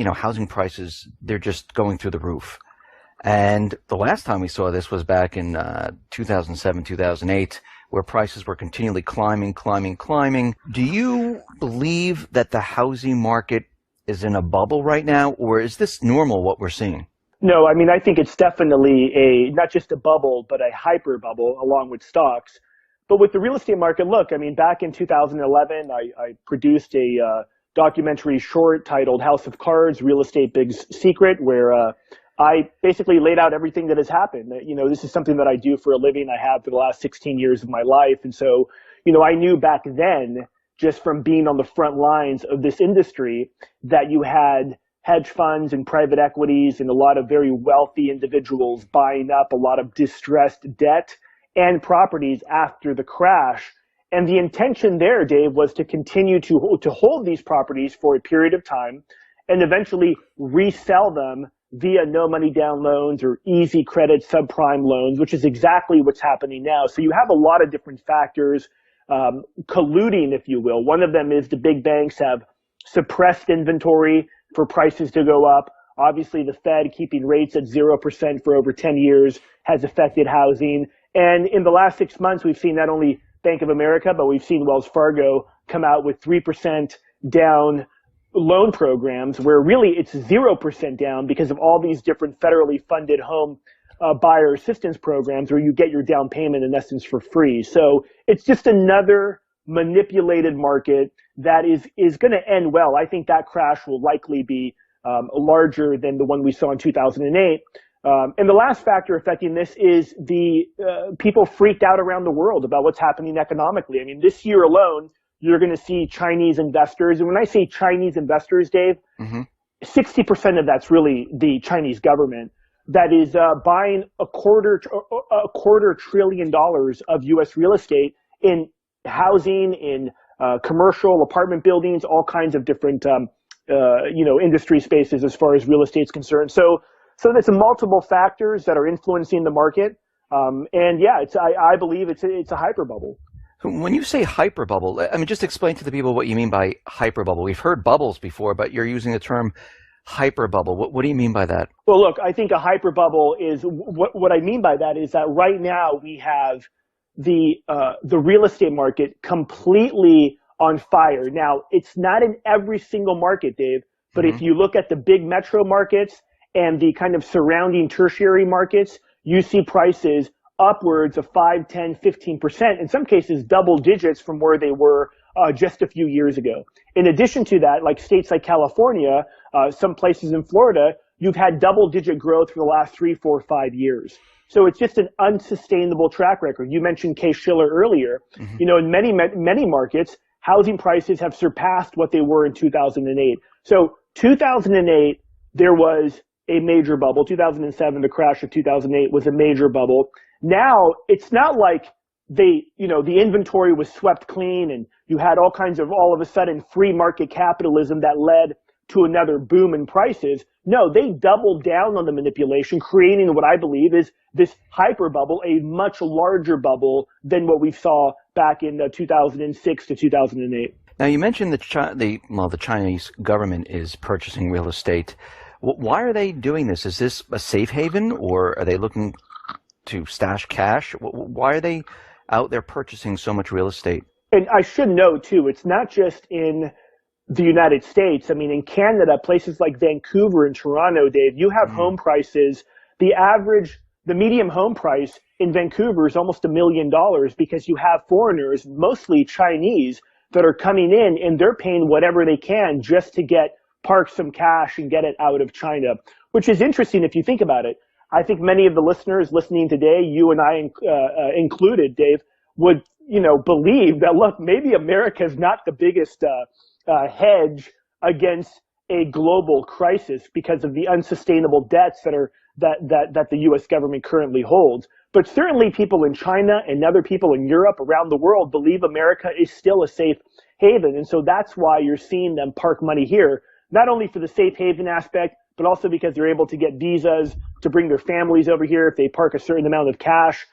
housing prices, they're just going through the roof. And the last time we saw this was back in 2007, 2008, where prices were continually climbing. Do you believe that the housing market is in a bubble right now, or is this normal what we're seeing? No, I mean, I think it's definitely not just a bubble, but a hyper bubble along with stocks. But with the real estate market, look, I mean, back in 2011, I produced a documentary short titled House of Cards, Real Estate Big Secret, where I basically laid out everything that has happened. This is something that I do for a living. I have for the last 16 years of my life. And so, I knew back then, just from being on the front lines of this industry, that you had hedge funds and private equities and a lot of very wealthy individuals buying up a lot of distressed debt and properties after the crash. And the intention there, Dave, was to continue to hold these properties for a period of time and eventually resell them via no money down loans or easy credit subprime loans, which is exactly what's happening now. So you have a lot of different factors colluding, if you will. One of them is the big banks have suppressed inventory for prices to go up. Obviously, the Fed keeping rates at 0% for over 10 years has affected housing. And in the last 6 months, we've seen not only Bank of America, but we've seen Wells Fargo come out with 3% down loan programs, where really it's 0% down because of all these different federally funded home buyer assistance programs where you get your down payment in essence for free. So it's just another manipulated market that is going to end well. I think that crash will likely be larger than the one we saw in 2008. And the last factor affecting this is the people freaked out around the world about what's happening economically. I mean, this year alone, you're going to see Chinese investors. And when I say Chinese investors, Dave, 60% of that's really the Chinese government that is buying a quarter $2 trillion of U.S. real estate in housing, in commercial apartment buildings, all kinds of different, industry spaces as far as real estate's concerned. So there's multiple factors that are influencing the market. And yeah, I believe it's a hyper bubble. When you say hyper bubble, I mean, just explain to the people what you mean by hyper bubble. We've heard bubbles before, but you're using the term hyper bubble. What do you mean by that? Well, look, I think a hyper bubble is what I mean by that is that right now we have the real estate market completely on fire. Now, it's not in every single market, Dave, but if you look at the big metro markets and the kind of surrounding tertiary markets, you see prices upwards of 5, 10, 15%, in some cases double digits from where they were just a few years ago. In addition to that, like states like California, some places in Florida, you've had double-digit growth for the last 3, 4, 5 years. So it's just an unsustainable track record. You mentioned Case-Shiller earlier. In many markets, housing prices have surpassed what they were in 2008. So 2008, there was a major bubble. 2007, the crash of 2008 was a major bubble. Now, it's not like the inventory was swept clean and you had all of a sudden free market capitalism that led to another boom in prices. No, they doubled down on the manipulation, creating what I believe is this hyper bubble, a much larger bubble than what we saw back in 2006 to 2008. Now, you mentioned the Chinese government is purchasing real estate. Why are they doing this? Is this a safe haven, or are they looking to stash cash? Why are they out there purchasing so much real estate? And I should know, too, it's not just in the United States. I mean, in Canada, places like Vancouver and Toronto, Dave, you have home prices. The medium home price in Vancouver is almost $1 million because you have foreigners, mostly Chinese, that are coming in and they're paying whatever they can just to park some cash and get it out of China, which is interesting if you think about it. I think many of the listeners listening today, you and I included, Dave, would believe that, look, maybe America is not the biggest hedge against a global crisis because of the unsustainable debts that the U.S. government currently holds. But certainly people in China and other people in Europe around the world believe America is still a safe haven. And so that's why you're seeing them park money here, not only for the safe haven aspect, but also because they're able to get visas to bring their families over here if they park a certain amount of cash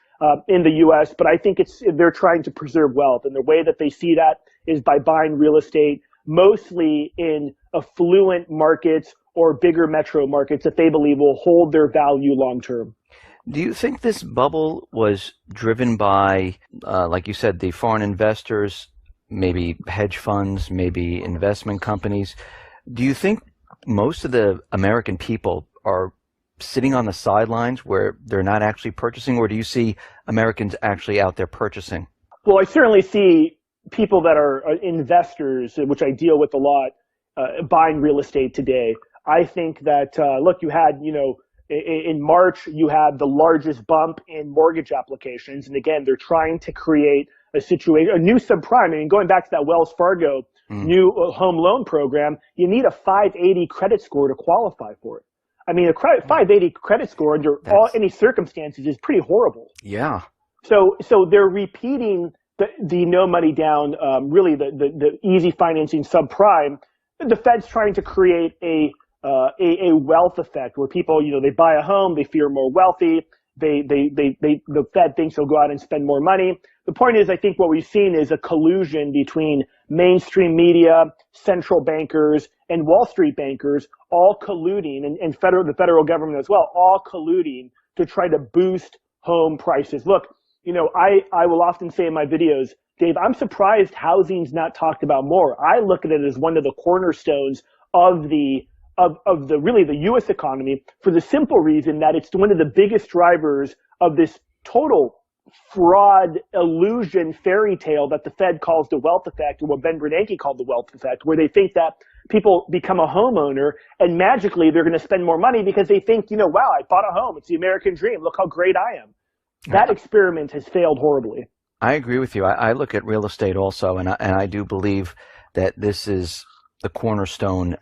in the U.S. But I think they're trying to preserve wealth. And the way that they see that is by buying real estate, mostly in affluent markets or bigger metro markets that they believe will hold their value long term. Do you think this bubble was driven by, like you said, the foreign investors, maybe hedge funds, maybe investment companies? Do you think most of the American people are sitting on the sidelines where they're not actually purchasing, or do you see Americans actually out there purchasing? Well, I certainly see people that are investors, which I deal with a lot, buying real estate today. I think that, look, you had, in March, you had the largest bump in mortgage applications. And again, they're trying to create a situation, a new subprime. I mean, going back to that Wells Fargo new home loan program, you need a 580 credit score to qualify for it. I mean, a 580 credit score under any circumstances is pretty horrible. Yeah. So they're repeating the no money down, really the easy financing subprime. The Fed's trying to create a wealth effect where people, they buy a home, they feel more wealthy. The Fed thinks they'll go out and spend more money. The point is, I think what we've seen is a collusion between mainstream media, central bankers, and Wall Street bankers all colluding, and the federal government as well, all colluding to try to boost home prices. Look, I will often say in my videos, Dave, I'm surprised housing's not talked about more. I look at it as one of the cornerstones of the U.S. economy, for the simple reason that it's one of the biggest drivers of this total fraud, illusion, fairy tale that the Fed calls the wealth effect, or what Ben Bernanke called the wealth effect, where they think that people become a homeowner and magically they're going to spend more money because they think, wow, I bought a home. It's the American dream. Look how great I am. That experiment has failed horribly. I agree with you. I look at real estate also, and I do believe that this is the cornerstone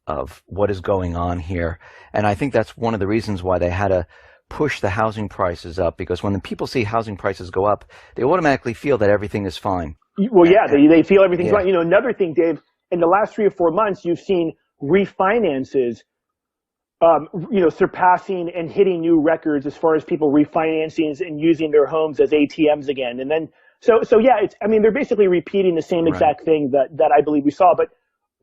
of what is going on here. And I think that's one of the reasons why they had to push the housing prices up, because when the people see housing prices go up, they automatically feel that everything is fine. Well, yeah, they feel everything's fine. Another thing, Dave, in the last 3 or 4 months, you've seen refinances, surpassing and hitting new records as far as people refinancing and using their homes as ATMs again. And then, so yeah, they're basically repeating the same exact thing that I believe we saw. But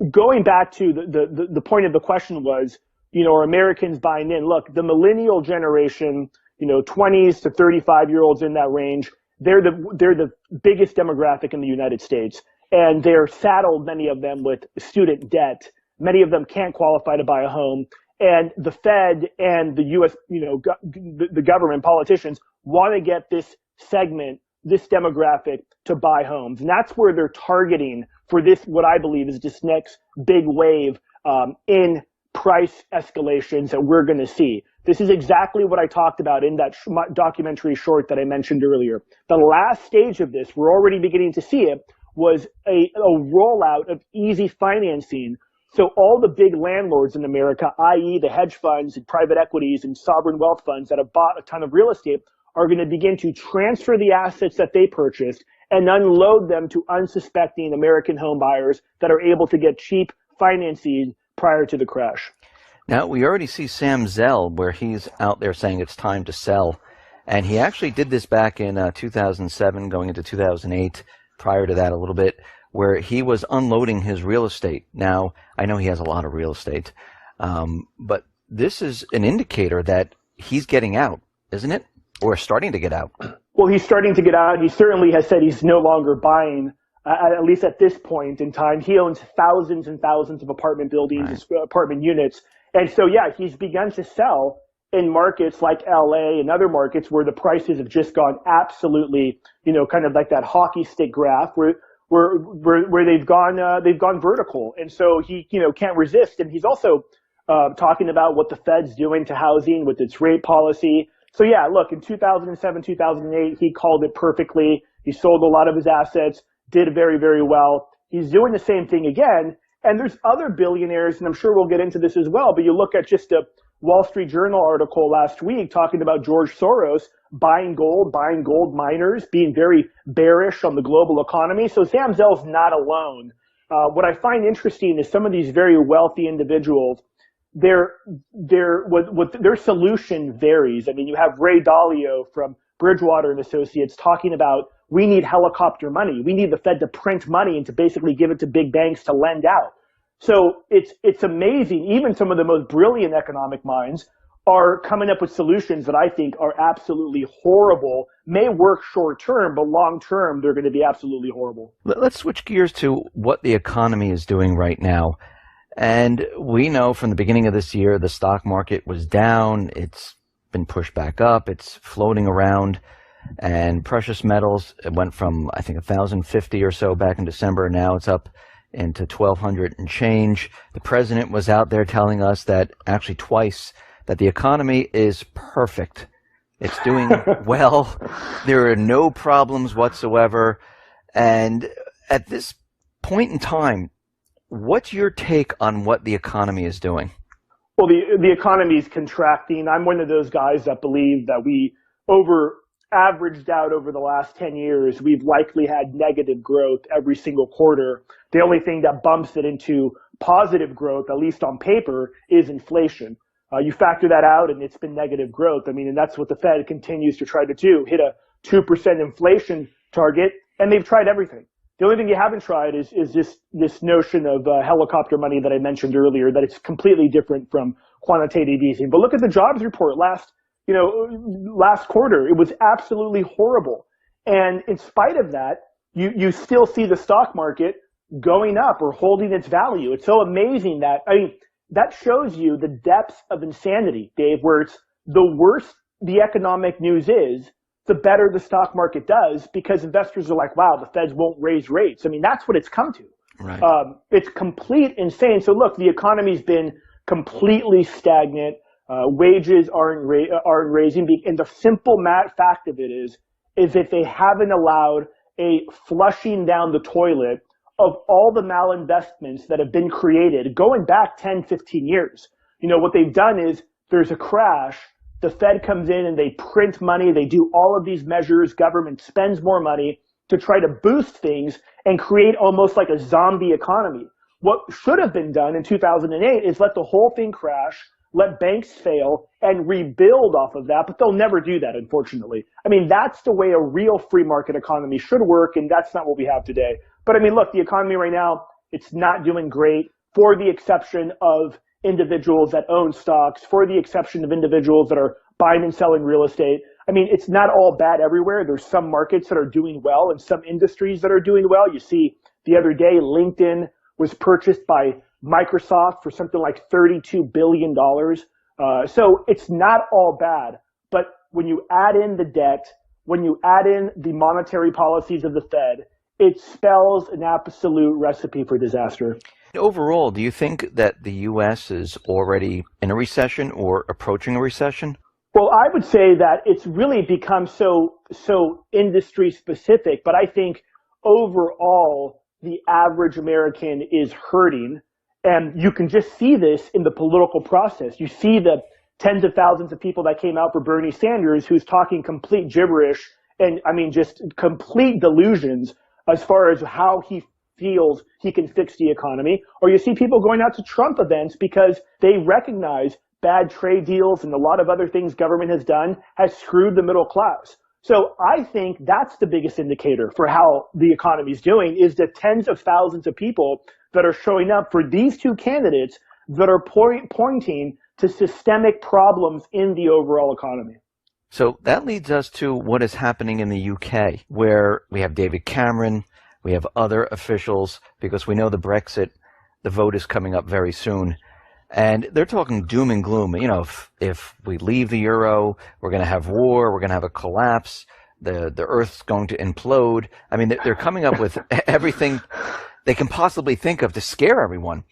going back to the point of the question was, are Americans buying in? Look, the millennial generation, 20s to 35-year-olds in that range, they're the biggest demographic in the United States. And they're saddled, many of them, with student debt. Many of them can't qualify to buy a home. And the Fed and the U.S., the government, politicians want to get this segment, this demographic, to buy homes. And that's where they're targeting for this, what I believe is this next big wave in price escalations that we're going to see. This is exactly what I talked about in that documentary short that I mentioned earlier. The last stage of this, we're already beginning to see it, was a rollout of easy financing. So all the big landlords in America, i.e. the hedge funds and private equities and sovereign wealth funds that have bought a ton of real estate, are going to begin to transfer the assets that they purchased and unload them to unsuspecting American home buyers that are able to get cheap financing prior to the crash. Now, we already see Sam Zell, where he's out there saying it's time to sell. And he actually did this back in 2007, going into 2008, prior to that a little bit, where he was unloading his real estate. Now, I know he has a lot of real estate, but this is an indicator that he's getting out, isn't it? Or starting to get out. Well, he's starting to get out. He certainly has said he's no longer buying, at least at this point in time. He owns thousands and thousands of apartment buildings, apartment units. And so, yeah, he's begun to sell in markets like LA and other markets where the prices have just gone absolutely, kind of like that hockey stick graph where they've gone vertical. And so he, can't resist. And he's also talking about what the Fed's doing to housing with its rate policy. So yeah, look, in 2007, 2008, he called it perfectly. He sold a lot of his assets, did very, very well. He's doing the same thing again. And there's other billionaires, and I'm sure we'll get into this as well, but you look at just a Wall Street Journal article last week talking about George Soros buying gold miners, being very bearish on the global economy. So Sam Zell's not alone. What I find interesting is some of these very wealthy individuals, their solution varies. I mean, you have Ray Dalio from Bridgewater and Associates talking about, we need helicopter money. We need the Fed to print money and to basically give it to big banks to lend out. So it's amazing. Even some of the most brilliant economic minds are coming up with solutions that I think are absolutely horrible, may work short term, but long term, they're going to be absolutely horrible. Let's switch gears to what the economy is doing right now. And we know from the beginning of this year, the stock market was down. It's been pushed back up. It's floating around. And precious metals, it went from, I think, 1,050 or so back in December. Now it's up into 1,200 and change. The president was out there telling us that, actually twice, that the economy is perfect. It's doing well. There are no problems whatsoever. And at this point in time, what's your take on what the economy is doing? Well, the economy is contracting. I'm one of those guys that believe that we averaged out over the last 10 years, we've likely had negative growth every single quarter. The only thing that bumps it into positive growth, at least on paper, is inflation. You factor that out and it's been negative growth. I mean, and that's what the Fed continues to try to do, hit a 2% inflation target, and they've tried everything. The only thing you haven't tried is this notion of helicopter money that I mentioned earlier, that it's completely different from quantitative easing. But look at the jobs report last quarter. It was absolutely horrible. And in spite of that, you still see the stock market going up or holding its value. It's so amazing that shows you the depths of insanity, Dave, where it's the worse the economic news is, the better the stock market does, because investors are like, wow, the Feds won't raise rates. I mean, that's what it's come to. Right. It's complete insane. So look, the economy's been completely stagnant. Wages aren't raising. And the simple fact of it is that they haven't allowed a flushing down the toilet of all the malinvestments that have been created going back 10, 15 years. What they've done is there's a crash. The Fed comes in and they print money. They do all of these measures. Government spends more money to try to boost things and create almost like a zombie economy. What should have been done in 2008 is let the whole thing crash, let banks fail, and rebuild off of that, but they'll never do that, unfortunately. I mean, that's the way a real free market economy should work, and that's not what we have today. But I mean, look, the economy right now, it's not doing great, for the exception of individuals that own stocks, for the exception of individuals that are buying and selling real estate. I mean, it's not all bad everywhere. There's some markets that are doing well and some industries that are doing well. You see, the other day, LinkedIn was purchased by Microsoft for something like $32 billion. So it's not all bad. But when you add in the debt, when you add in the monetary policies of the Fed, it spells an absolute recipe for disaster. Overall, do you think that the U.S. is already in a recession or approaching a recession? Well, I would say that it's really become so industry specific, but I think overall the average American is hurting. And you can just see this in the political process. You see the tens of thousands of people that came out for Bernie Sanders, who's talking complete gibberish and, I mean, just complete delusions as far as how he feels he can fix the economy. Or you see people going out to Trump events because they recognize bad trade deals and a lot of other things government has done has screwed the middle class. So I think that's the biggest indicator for how the economy is doing, is the tens of thousands of people that are showing up for these two candidates that are pointing to systemic problems in the overall economy. So that leads us to what is happening in the UK, where we have David Cameron, we have other officials, because we know the vote is coming up very soon. And they're talking doom and gloom. If we leave the euro, we're going to have war, we're going to have a collapse, the earth's going to implode. I mean, they're coming up with everything they can possibly think of to scare everyone.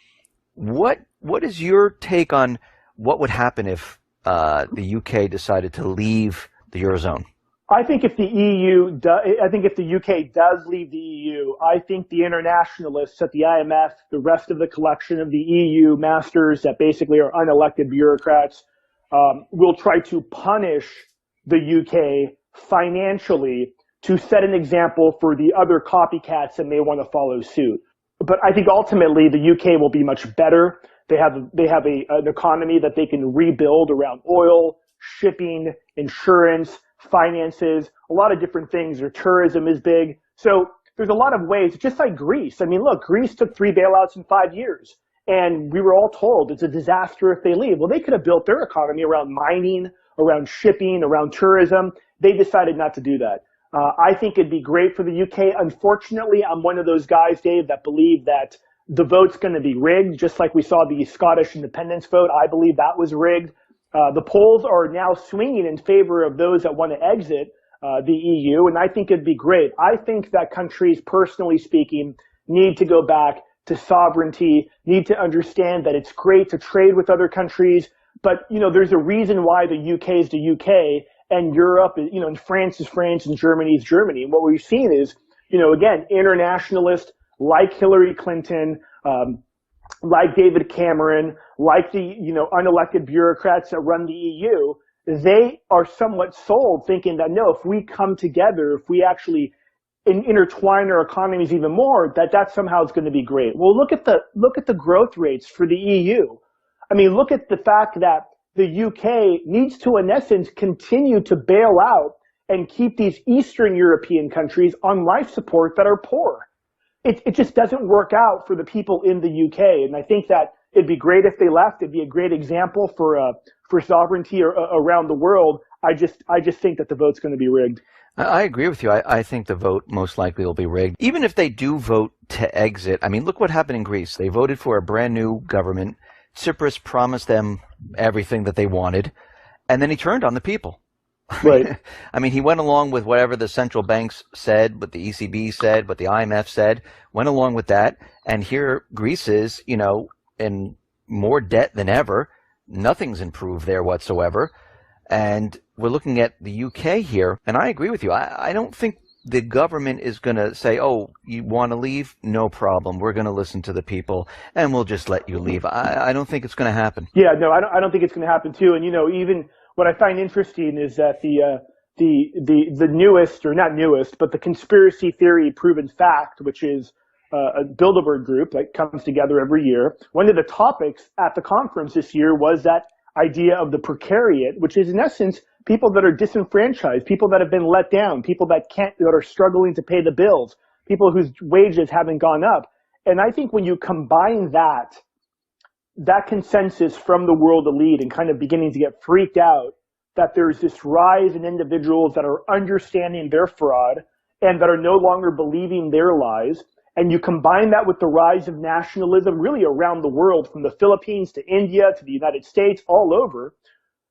What is your take on what would happen if the UK decided to leave the Eurozone? I think if the UK does leave the EU, I think the internationalists at the IMF, the rest of the collection of the EU masters that basically are unelected bureaucrats, will try to punish the UK financially to set an example for the other copycats that may want to follow suit. But I think ultimately the UK will be much better. They have an economy that they can rebuild around oil, shipping, insurance, finances, a lot of different things. Their tourism is big. So there's a lot of ways, just like Greece. I mean, look, Greece took 3 bailouts in 5 years. And we were all told it's a disaster if they leave. Well, they could have built their economy around mining, around shipping, around tourism. They decided not to do that. I think it'd be great for the UK. Unfortunately, I'm one of those guys, Dave, that believe that the vote's going to be rigged, just like we saw the Scottish independence vote. I believe that was rigged. The polls are now swinging in favor of those that want to exit the EU, and I think it'd be great. I think that countries, personally speaking, need to go back to sovereignty, need to understand that it's great to trade with other countries, but, there's a reason why the UK is the UK and Europe, and France is France and Germany is Germany. And what we've seen is, again, internationalists like Hillary Clinton, like David Cameron, like the, unelected bureaucrats that run the EU, they are somewhat sold thinking that, no, if we come together, if we actually intertwine our economies even more, that somehow is going to be great. Well, look at the growth rates for the EU. I mean, look at the fact that the UK needs to, in essence, continue to bail out and keep these Eastern European countries on life support that are poor. It just doesn't work out for the people in the UK. And I think that it'd be great if they left. It'd be a great example for sovereignty around the world. I just think that the vote's going to be rigged. I agree with you. I think the vote most likely will be rigged. Even if they do vote to exit, I mean, look what happened in Greece. They voted for a brand new government. Tsipras promised them everything that they wanted, and then he turned on the people. Right. I mean, he went along with whatever the central banks said, what the ECB said, what the IMF said, went along with that. And here Greece is, in more debt than ever. Nothing's improved there whatsoever. And we're looking at the UK here, and I agree with you. I don't think the government is going to say, oh, you want to leave? No problem. We're going to listen to the people, and we'll just let you leave. I don't think it's going to happen. Yeah, no, I don't think it's going to happen, too. And, even what I find interesting is that the newest, or not newest, but the conspiracy theory proven fact, which is a Bilderberg group that comes together every year. One of the topics at the conference this year was that idea of the precariat, which is in essence people that are disenfranchised, people that have been let down, people that are struggling to pay the bills, people whose wages haven't gone up. And I think when you combine that consensus from the world elite and kind of beginning to get freaked out that there's this rise in individuals that are understanding their fraud and that are no longer believing their lies, and you combine that with the rise of nationalism really around the world, from the Philippines to India to the United States, all over,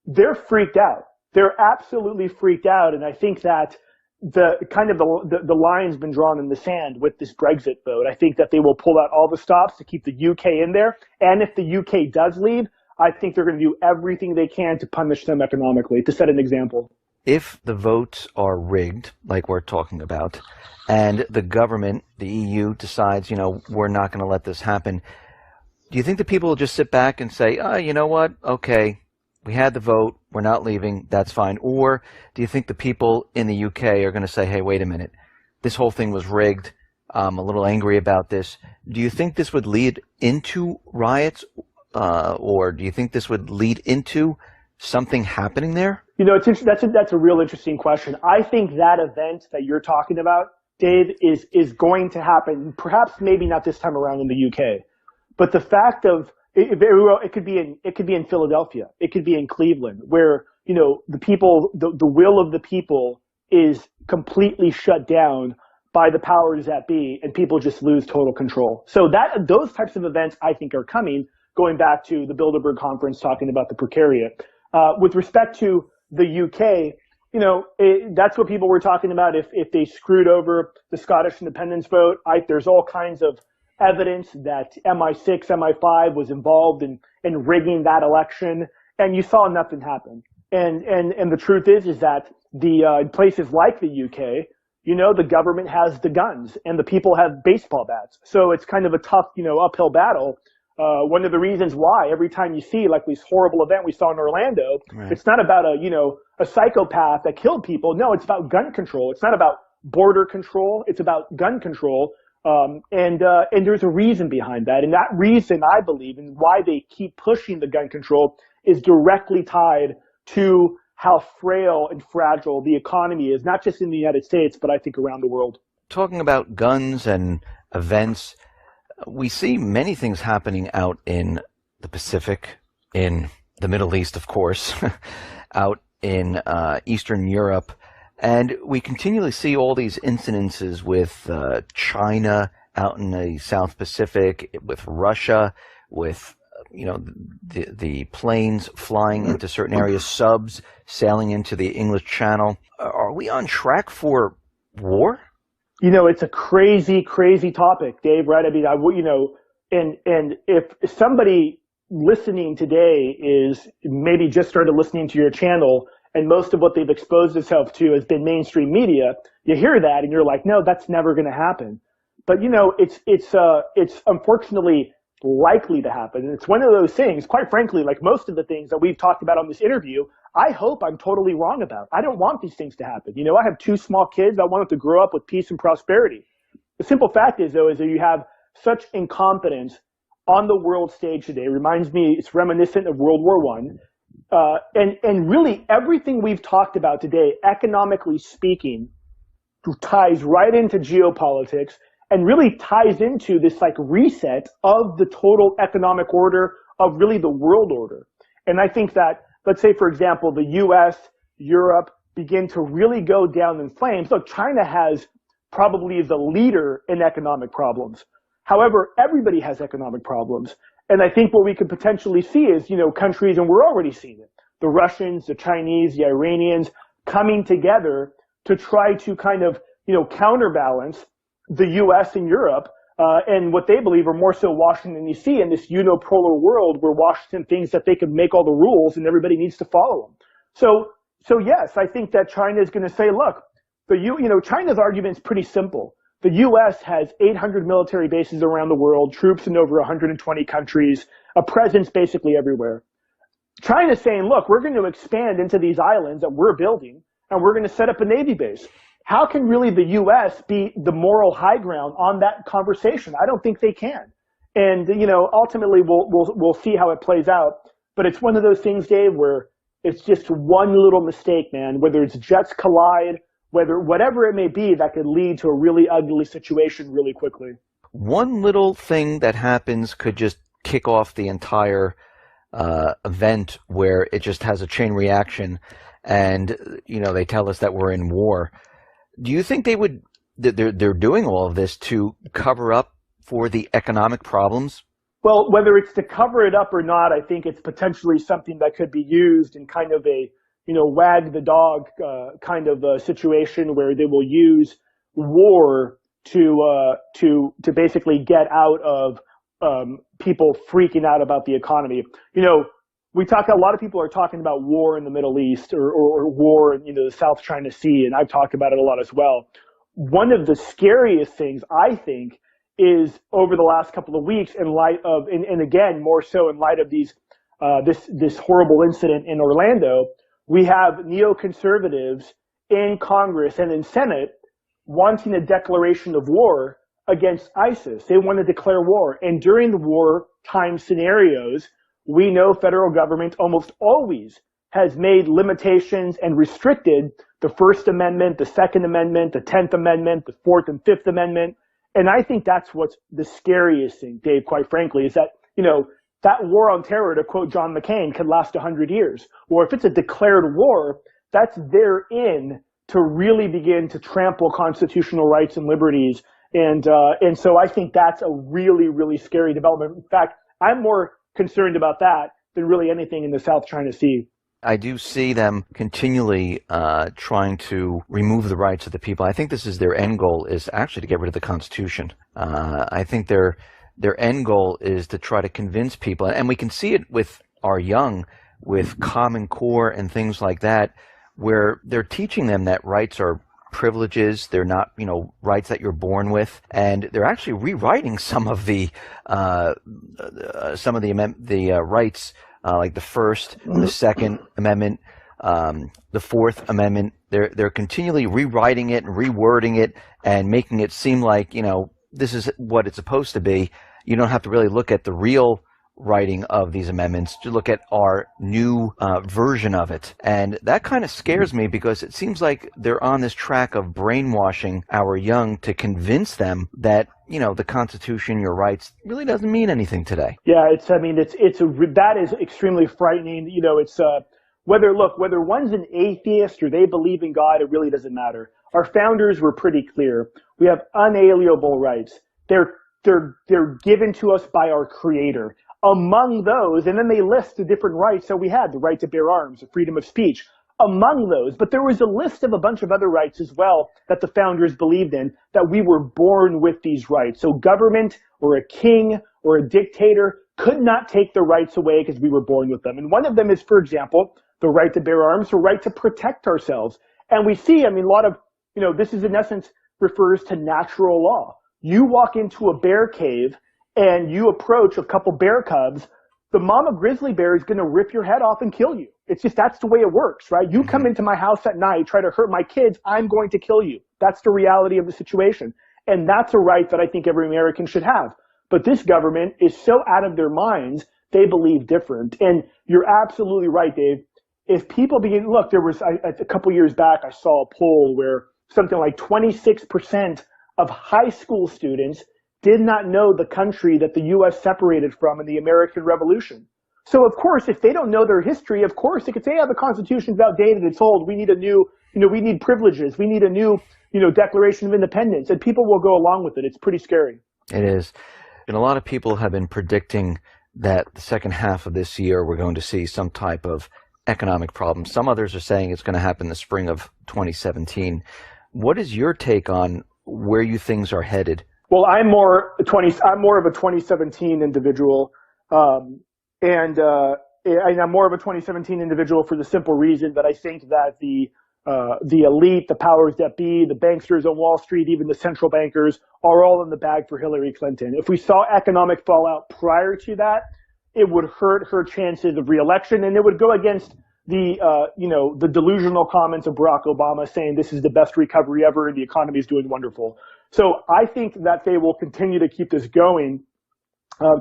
they're freaked out. They're absolutely freaked out. And I think that the line's been drawn in the sand with this Brexit vote. I think that they will pull out all the stops to keep the UK in there. And if the UK does leave, I think they're going to do everything they can to punish them economically, to set an example. If the votes are rigged, like we're talking about, and the government, the EU, decides, we're not going to let this happen, do you think the people will just sit back and say, oh, you know what? Okay, we had the vote. We're not leaving. That's fine. Or do you think the people in the UK are going to say, hey, wait a minute. This whole thing was rigged. I'm a little angry about this. Do you think this would lead into riots? Or do you think this would lead into something happening there? That's a real interesting question. I think that event that you're talking about, Dave, is going to happen. Perhaps maybe not this time around in the UK, but the fact of it could be in Philadelphia, it could be in Cleveland, where the people, the will of the people is completely shut down by the powers that be, and people just lose total control. So those types of events, I think, are coming. Going back to the Bilderberg conference, talking about the precariat. With respect to the UK, that's what people were talking about. If they screwed over the Scottish independence vote, there's all kinds of evidence that MI6, MI5 was involved in rigging that election, and you saw nothing happen. And the truth is that the places like the UK, the government has the guns and the people have baseball bats. So it's kind of a tough, uphill battle. One of the reasons why every time you see like this horrible event we saw in Orlando, right, it's not about a psychopath that killed people. No, it's about gun control. It's not about border control. It's about gun control. And there's a reason behind that. And that reason, I believe, and why they keep pushing the gun control is directly tied to how frail and fragile the economy is, not just in the United States, but I think around the world. Talking about guns and events, We see many things happening out in the Pacific, in the Middle East, of course, out in Eastern Europe, and we continually see all these incidences with China out in the South Pacific, with Russia, with the planes flying into certain areas, subs sailing into the English Channel. Are we on track for war? It's a crazy, crazy topic, Dave, right? I mean, and if somebody listening today is maybe just started listening to your channel and most of what they've exposed themselves to has been mainstream media, you hear that and you're like, no, that's never going to happen. But, it's unfortunately likely to happen. And it's one of those things, quite frankly, like most of the things that we've talked about on this interview, I hope I'm totally wrong about. I don't want these things to happen. I have 2 small kids. I want them to grow up with peace and prosperity. The simple fact is, though, is that you have such incompetence on the world stage today. It reminds me, it's reminiscent of World War I. And really everything we've talked about today, economically speaking, ties right into geopolitics and really ties into this like reset of the total economic order of really the world order. And I think that, let's say, for example, the US, Europe begin to really go down in flames. Look, China has probably the leader in economic problems. However, everybody has economic problems. And I think what we could potentially see is, countries, and we're already seeing it, the Russians, the Chinese, the Iranians coming together to try to kind of, counterbalance the U.S. and Europe, and what they believe are more so Washington, D.C. in this unipolar world where Washington thinks that they can make all the rules and everybody needs to follow them. So yes, I think that China is going to say, look, China's argument is pretty simple. The U.S. has 800 military bases around the world, troops in over 120 countries, a presence basically everywhere. China's saying, look, we're going to expand into these islands that we're building, and we're going to set up a Navy base. How can really the U.S. be the moral high ground on that conversation? I don't think they can. And, ultimately we'll see how it plays out. But it's one of those things, Dave, where it's just one little mistake, man, whether it's jets collide, whatever it may be, that could lead to a really ugly situation really quickly. One little thing that happens could just kick off the entire event where it just has a chain reaction and, they tell us that we're in war. Do you think they're doing all of this to cover up for the economic problems? Well, whether it's to cover it up or not, I think it's potentially something that could be used in kind of a, wag the dog kind of a situation where they will use war to basically get out of people freaking out about the economy. A lot of people are talking about war in the Middle East or war in the South China Sea, and I've talked about it a lot as well. One of the scariest things, I think, is over the last couple of weeks in light of, and again, more so in light of this horrible incident in Orlando, we have neoconservatives in Congress and in Senate wanting a declaration of war against ISIS. They want to declare war. And during the wartime scenarios, we know federal government almost always has made limitations and restricted the First Amendment, the Second Amendment, the 10th Amendment, the Fourth and Fifth Amendment. And I think that's what's the scariest thing, Dave, quite frankly, is that, that war on terror, to quote John McCain, could last 100 years. Or if it's a declared war, that's therein to really begin to trample constitutional rights and liberties. And so I think that's a really, really scary development. In fact, I'm more concerned about that than really anything in the South China Sea. I do see them continually trying to remove the rights of the people. I think this is their end goal, is actually to get rid of the Constitution. I think their end goal is to try to convince people, and we can see it with our young, with Common Core and things like that, where they're teaching them that rights are privileges, they're not, rights that you're born with, and they're actually rewriting some of the rights, like the First, the Second Amendment, the Fourth Amendment. They're continually rewriting it and rewording it and making it seem like, this is what it's supposed to be. You don't have to really look at the real writing of these amendments to look at our new version of it. And that kind of scares me because it seems like they're on this track of brainwashing our young to convince them that, you know, the Constitution, your rights, really doesn't mean anything today. Yeah, that is extremely frightening. You know, it's whether one's an atheist or they believe in God, it really doesn't matter. Our founders were pretty clear. We have unalienable rights. They're given to us by our Creator. Among those, and then they list the different rights that we had: the right to bear arms, the freedom of speech, among those. But there was a list of a bunch of other rights as well that the founders believed in, that we were born with these rights. So government or a king or a dictator could not take the rights away because we were born with them. And one of them is, for example, the right to bear arms, the right to protect ourselves. And we see, I mean, a lot of, you know, this is in essence refers to natural law. You walk into a bear cave and you approach a couple bear cubs, the mama grizzly bear is going to rip your head off and kill you. It's just, that's the way it works, right? You come into my house at night, try to hurt my kids, I'm going to kill you. That's the reality of the situation. And that's a right that I think every American should have. But this government is so out of their minds, they believe different. And you're absolutely right, Dave. If people begin, look, there was a couple years back, I saw a poll where something like 26% of high school students did not know the country that the U.S. separated from in the American Revolution. So, of course, if they don't know their history, of course, they could say, yeah, the Constitution's outdated, it's old, we need a new, you know, we need privileges, we need a new, you know, Declaration of Independence, and people will go along with it. It's pretty scary. It is. And a lot of people have been predicting that the second half of this year we're going to see some type of economic problem. Some others are saying it's going to happen the spring of 2017. What is your take on where you things are headed? Well, I'm more of a 2017 individual, and I'm more of a 2017 individual for the simple reason that I think that the elite, the powers that be, the banksters on Wall Street, even the central bankers, are all in the bag for Hillary Clinton. If we saw economic fallout prior to that, it would hurt her chances of reelection, and it would go against the delusional comments of Barack Obama saying this is the best recovery ever and the economy is doing wonderful. So I think that they will continue to keep this going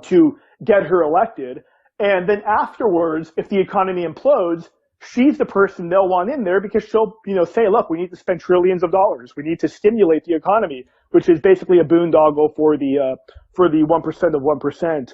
to get her elected. And then afterwards, if the economy implodes, she's the person they'll want in there because she'll, say, look, we need to spend trillions of dollars. We need to stimulate the economy, which is basically a boondoggle for the 1% of 1%.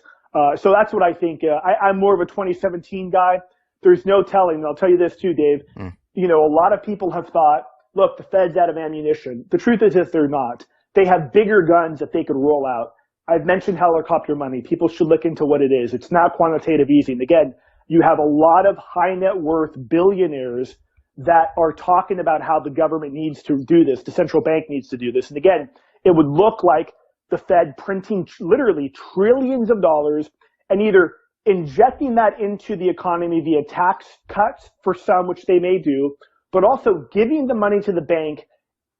So that's what I think. I'm more of a 2017 guy. There's no telling. And I'll tell you this too, Dave. A lot of people have thought, look, the Fed's out of ammunition. The truth is they're not. They have bigger guns that they could roll out. I've mentioned helicopter money. People should look into what it is. It's not quantitative easing. Again, you have a lot of high net worth billionaires that are talking about how the government needs to do this. The central bank needs to do this. And again, it would look like the Fed printing literally trillions of dollars and either injecting that into the economy via tax cuts for some, which they may do, but also giving the money to the bank,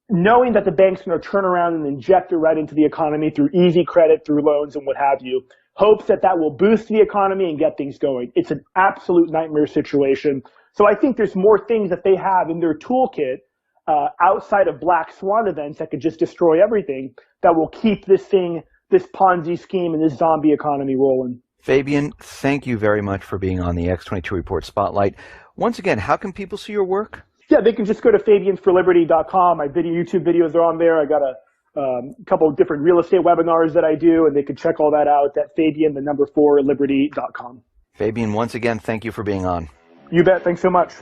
knowing that the bank's going to turn around and inject it right into the economy through easy credit, through loans and what have you, hopes that will boost the economy and get things going. It's an absolute nightmare situation. So I think there's more things that they have in their toolkit outside of black swan events that could just destroy everything that will keep this Ponzi scheme and this zombie economy rolling. Fabian, thank you very much for being on the X22 Report Spotlight. Once again, how can people see your work? Yeah, they can just go to fabiansforliberty.com. My YouTube videos are on there. I got a couple of different real estate webinars that I do, and they can check all that out at fabian4liberty.com. Fabian, once again, thank you for being on. You bet. Thanks so much.